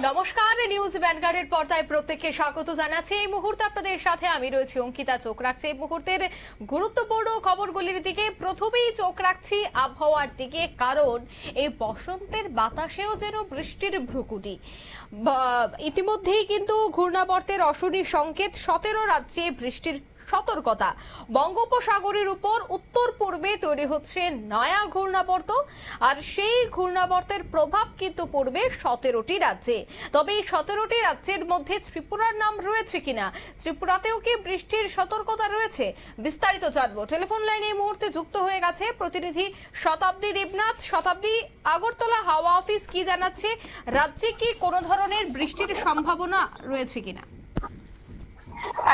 নমস্কার, নিউজ ভ্যানগার্ডের পর্দায় প্রত্যেককে স্বাগত জানাচ্ছি। এই মুহূর্তে আপনাদের সাথে আমি রয়েছি অঙ্কিতা। চোখ রাখছি এই মুহূর্তের গুরুত্বপূর্ণ খবরগুলির দিকে। প্রথমেই চোখ রাখছি আবহাওয়ার দিকে, কারণ এই বসন্তের বাতাসেও যেন বৃষ্টির ভ্রুকুটি। ইতিমধ্যেই কিন্তু ঘূর্ণাবর্তের অশনি সংকেত, 17 রাজ্যে বৃষ্টির সতর্কতা। বঙ্গোপসাগরের উপর উত্তর পূর্বে তৈরি হচ্ছে নয়া ঘূর্ণাবর্ত, আর সেই ঘূর্ণাবর্তের প্রভাব কিন্তু পড়বে 17টি রাজ্যে। তবে এই 17টি রাজ্যের মধ্যে ত্রিপুরার নাম রয়েছে কিনা, ত্রিপুরাতেও কি বৃষ্টির সতর্কতা রয়েছে, বিস্তারিত জানবো। টেলিফোন লাইনে এই মুহূর্তে যুক্ত হয়ে গেছে প্রতিনিধি শতাব্দী দেবনাথ। শতাব্দী, আগরতলা হাওয়া অফিস কি জানাচ্ছে? রাজ্যে কি কোনো ধরনের বৃষ্টির সম্ভাবনা রয়েছে কিনা?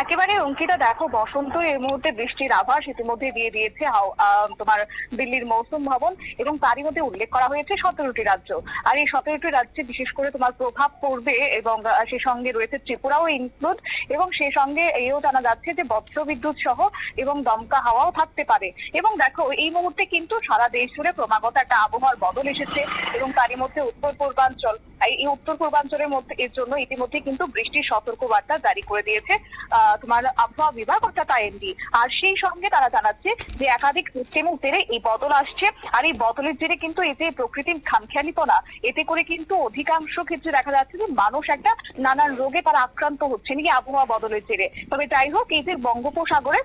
একেবারে অঙ্কিতা, দেখো, বসন্ত এই মুহূর্তে বৃষ্টির আভাস ইতিমধ্যে দিয়ে দিয়েছে তোমার দিল্লির মৌসুম ভবন, এবং তারই মধ্যে উল্লেখ করা হয়েছে 17টি রাজ্য। আর এই 17টি রাজ্যে বিশেষ করে তোমার প্রভাব পড়বে, এবং সে সঙ্গে রয়েছে ত্রিপুরাও ইনক্লুড, এবং সে সঙ্গে এও জানা যাচ্ছে যে বজ্রবিদ্যুৎ সহ এবং দমকা হাওয়াও থাকতে পারে। এবং দেখো, এই মুহূর্তে কিন্তু সারা দেশ জুড়ে ক্রমাগত একটা আবহাওয়ার বদল এসেছে, এবং তারই মধ্যে উত্তর পূর্বাঞ্চলের মধ্যে এর জন্য ইতিমধ্যে কিন্তু বৃষ্টির সতর্কবার্তা জারি করে দিয়েছে তোমার আবহাওয়া বিভাগ, অর্থাৎ আইএমডি। আর সেই সঙ্গে তারা জানাচ্ছে যে একাধিক সিস্টেমের জেরে এই বদল আসছে, আর এই বদলের জেরে কিন্তু এই যে প্রকৃতির খামখেয়ালিপনা, এতে করে কিন্তু অধিকাংশ ক্ষেত্রে দেখা যাচ্ছে যে মানুষ একটা নানান রোগে তারা আক্রান্ত হচ্ছে নাকি আবহাওয়া বদলের জেরে। তবে যাই হোক, এই যে বঙ্গোপসাগরে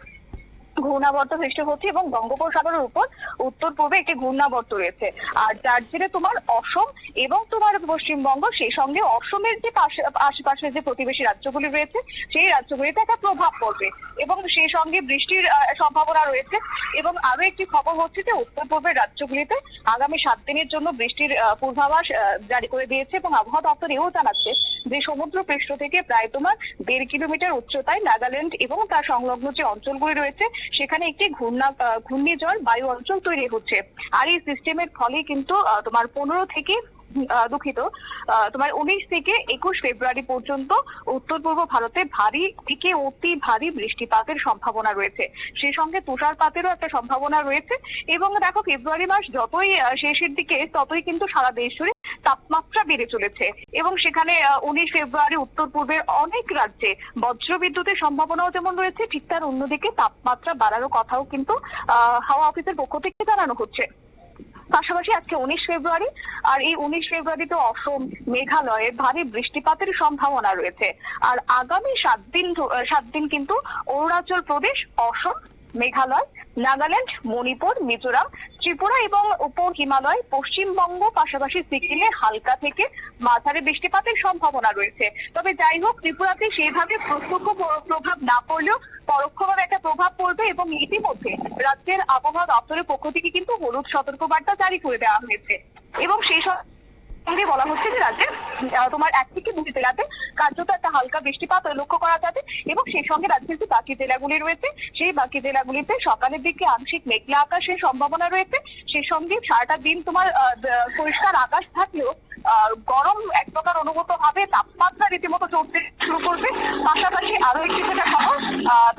ঘূর্ণাবর্ত সৃষ্টি হচ্ছে, এবং বঙ্গোপসাগরের উপর উত্তর পূর্বে একটি ঘূর্ণাবর্ত রয়েছে, আর যার জেরে তোমার অসম এবং তোমার পশ্চিমবঙ্গ, সেই সঙ্গে অসমের যে আশেপাশের যে প্রতিবেশী রাজ্যগুলি রয়েছে, সেই রাজ্যগুলিতে একটা প্রভাব পড়বে, এবং সেই সঙ্গে বৃষ্টির সম্ভাবনা রয়েছে। এবং আরো একটি খবর হচ্ছে যে উত্তর পূর্বের রাজ্যগুলিতে আগামী 7 দিনের জন্য বৃষ্টির পূর্বাভাস জারি করে দিয়েছে, এবং আবহাওয়া দপ্তর এও জানাচ্ছে যে সমুদ্র পৃষ্ঠ থেকে প্রায় তোমার 1.5 কিলোমিটার উচ্চতায় নাগাল্যান্ড এবং তার সংলগ্ন যে অঞ্চলগুলি রয়েছে, সেখানে একটি ঘূর্ণিঝড় বায়ু অঞ্চল তৈরি হচ্ছে। আর এই সিস্টেমের ফলে কিন্তু তোমার 19 থেকে 21 ফেব্রুয়ারি পর্যন্ত উত্তর পূর্ব ভারতে ভারী থেকে অতি ভারী বৃষ্টিপাতের সম্ভাবনা রয়েছে। সেই সঙ্গে তুষারপাতেরও একটা সম্ভাবনা রয়েছে। এবং দেখো, ফেব্রুয়ারি মাস যতই শেষের দিকে, ততই কিন্তু সারা দেশ জুড়ে তাপমাত্রা বেড়ে চলেছে, এবং সেখানে 19 ফেব্রুয়ারি উত্তর পূর্বের অনেক রাজ্যে বজ্রবিদ্যুতের সম্ভাবনাও যেমন রয়েছে, ঠিক তার অন্যদিকে তাপমাত্রা বাড়ারও কথাও কিন্তু হাওয়া অফিসের পক্ষ থেকে জানানো হচ্ছে। পাশাপাশি আজকে 19 ফেব্রুয়ারি, আর এই 19 ফেব্রুয়ারিতে অসম, মেঘালয়ে ভারী বৃষ্টিপাতের সম্ভাবনা রয়েছে। আর আগামী 7 দিন কিন্তু অরুণাচল প্রদেশ, অসম, মেঘালয়, নাগাল্যান্ড, মণিপুর, মিজোরাম, ত্রিপুরা এবং উপর হিমালয়, পশ্চিমবঙ্গ, পাশাপাশি সিকিমে হালকা থেকে মাঝারি বৃষ্টিপাতের সম্ভাবনা রয়েছে। তবে যাই হোক, ত্রিপুরাতে সেভাবে প্রত্যক্ষ প্রভাব না পড়লেও পরোক্ষভাবে একটা প্রভাব পড়বে, এবং ইতিমধ্যে রাজ্যের আবহাওয়া দপ্তরের পক্ষ থেকে কিন্তু হলুদ সতর্কবার্তা জারি করে দেওয়া হয়েছে। এবং সেই সঙ্গে বলা হচ্ছে যে রাজ্যের তোমার 1 থেকে 2 জেলাতে কার্যত একটা হালকা বৃষ্টিপাত লক্ষ্য করা যাবে, এবং সেই সঙ্গে রাজ্যের যে বাকি জেলাগুলি রয়েছে, সেই বাকি জেলাগুলিতে সকালের দিকে আংশিক মেঘলা আকাশের সম্ভাবনা রয়েছে। সেই সঙ্গে সারাটা দিন তোমার পরিষ্কার আকাশ থাকলেও গরম এক প্রকার অনুভূত হবে, তাপমাত্রা রীতিমতো চড়তে শুরু করবে। পাশাপাশি আরো একটি যেটা খবর,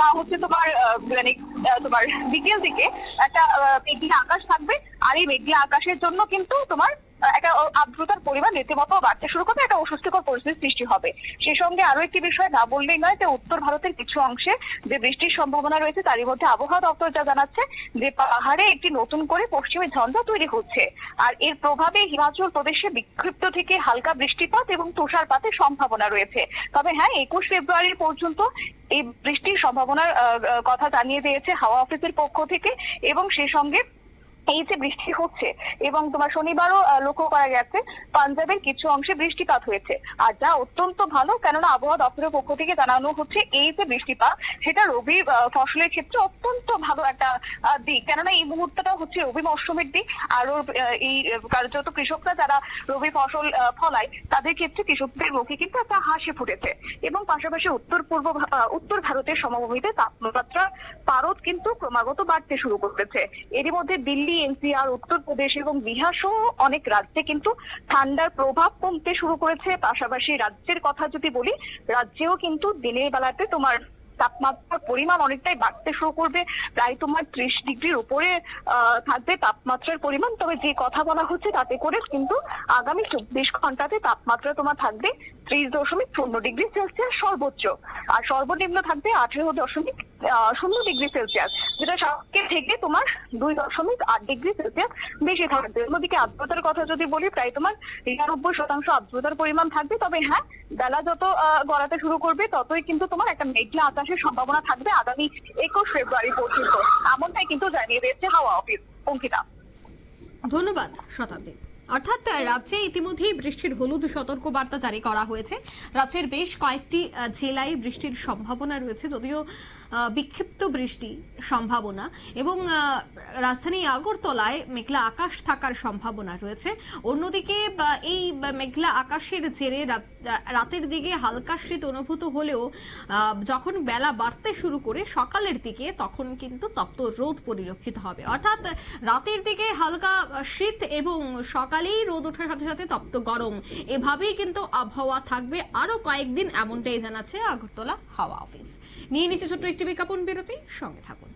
তা হচ্ছে তোমার বিকেল দিকে একটা মেঘলা আকাশ থাকবে, আর এই মেঘলা আকাশের জন্য কিন্তু তোমার একটা আর্দ্রতার পরিমাণ রীতিমতো বাড়তে শুরু করবে, একটা অস্বস্তিকর পরিস্থিতির সৃষ্টি হবে। সেই সঙ্গে আরো একটি বিষয় না বললেই নয়, যে উত্তর ভারতের কিছু অংশে যে বৃষ্টির সম্ভাবনা রয়েছে, তারই মধ্যে আবহাওয়া দপ্তর যা জানাচ্ছে যে পাহাড়ে একটি নতুন করে পশ্চিমী ঝঞ্ঝা তৈরি হচ্ছে, আর এর প্রভাবে হিমাচল প্রদেশে বিক্ষিপ্ত থেকে হালকা বৃষ্টিপাত এবং তুষারপাতের সম্ভাবনা রয়েছে। তবে হ্যাঁ, 21 ফেব্রুয়ারি পর্যন্ত এই বৃষ্টির সম্ভাবনার কথা জানিয়ে দিয়েছে হাওয়া অফিসের পক্ষ থেকে। এবং সেই সঙ্গে এই যে বৃষ্টি হচ্ছে, এবং তোমার শনিবারও লক্ষ্য করা গেছে পাঞ্জাবের কিছু অংশে বৃষ্টিপাত হয়েছে, আর যা অত্যন্ত ভালো, কেননা আবহাওয়া দপ্তরের পক্ষ থেকে জানানো হচ্ছে এই যে বৃষ্টিপাত, সেটা রবি ফসলের ক্ষেত্রে অত্যন্ত ভালো একটা দিক, কেননা এই মুহূর্তটা হচ্ছে রবি মৌসুমের দিক। আরো এই কার্যত কৃষকরা যারা রবি ফসল ফলায়, তাদের ক্ষেত্রে কৃষকদের মুখে কিন্তু একটা হাসি ফুটেছে। এবং পাশাপাশি উত্তর ভারতের সমভূমিতে তাপমাত্রা পারদ কিন্তু ক্রমাগত বাড়তে শুরু করেছে। এরই মধ্যে দিল্লি, এনসিআর, উত্তরপ্রদেশ এবং বিহার সহ অনেক রাজ্যে কিন্তু ঠান্ডার প্রভাব কমতে শুরু করেছে। পাশাপাশি রাজ্যের কথা যদি বলি, রাজ্যেও কিন্তু দিনের বেলাতে তোমার তাপমাত্রার পরিমাণ অনেকটাই বাড়তে শুরু করবে, প্রায় তোমার 30 ডিগ্রির উপরে থাকবে তাপমাত্রার পরিমাণ। তবে যে কথা বলা হচ্ছে তাতে করে কিন্তু আগামী 24 ঘন্টাতে তাপমাত্রা তোমার থাকবে 30.0 ডিগ্রি সেলসিয়াস সর্বোচ্চ, আর সর্বনিম্ন থাকবে 18.0 ডিগ্রি সেলসিয়াস, যেটা স্বাভাবিকের থেকে তোমার 2.8 ডিগ্রি সেলসিয়াস বেশি থাকবে। অন্যদিকে আর্দ্রতার কথা যদি বলি, প্রায় তোমার 99% আর্দ্রতার পরিমাণ থাকবে। তবে হ্যাঁ, বেলা যত গড়াতে শুরু করবে ততই কিন্তু তোমার একটা মেঘলা আকাশের সম্ভাবনা থাকবে আগামী 21 ফেব্রুয়ারি পর্যন্ত, এমনটাই কিন্তু জানিয়ে দিয়েছে হাওয়া অফিস। অঙ্কিতা। ধন্যবাদ শতাব্দী। অর্থাৎ রাজ্যে ইতিমধ্যেই বৃষ্টির হলুদ সতর্কবার্তা জারি করা হয়েছে। রাজ্যের বেশ কয়েকটি জেলায় বৃষ্টির সম্ভাবনা রয়েছে, যদিও বিক্ষিপ্ত বৃষ্টি সম্ভাবনা, এবং রাজধানী আগরতলায় মেঘলা আকাশ থাকার সম্ভাবনা রয়েছে। অন্যদিকে এই মেঘলা আকাশের জেরে রাতের দিকে হালকা শীত অনুভূত হলেও যখন বেলা বাড়তে শুরু করে সকালের দিকে, তখন কিন্তু তপ্ত রোদ পরিলক্ষিত হবে। অর্থাৎ রাতের দিকে হালকা শীত এবং সকালেই রোদ ওঠার সাথে সাথে তপ্ত গরম, এভাবেই কিন্তু আবহাওয়া থাকবে আরো কয়েকদিন, এমনটাই জানাচ্ছে আগরতলা হাওয়া অফিস। নিয়ে নিচ্ছে ছোট্ট একটি বিজ্ঞাপন বিরতি, সঙ্গে থাকুন।